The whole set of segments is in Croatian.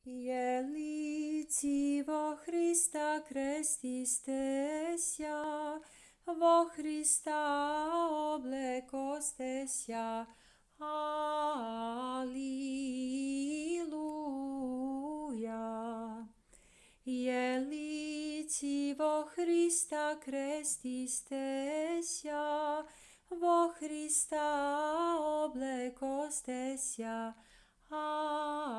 Jelici vo Hrista krestistesja, vo Hrista oblekostesja. Aliluja. Jelici vo Hrista krestistesja, vo Hrista oblekostesja. Aliluja.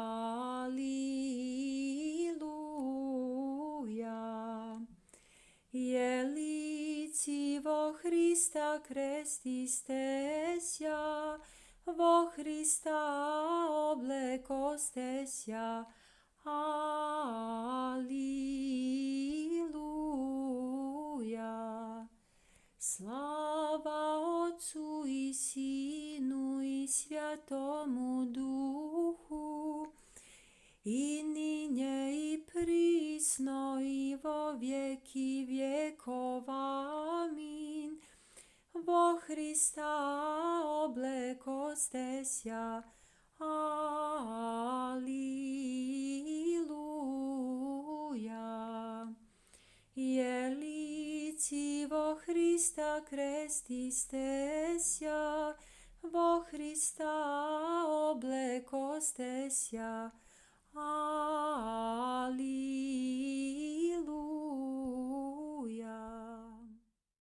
Jelici vo Hrista krestistesja, vo Hrista oblekostesja. Aliluja. Slava Otcu i Sinu i Svjatomu Duhu, i ninje i prisno i vo vjeki vjekova. Amin. Vo Hrista oblekostesja. Aliluja. Jelici vo Hrista krestistesja, vo Hrista oblekostesja. Aliluja.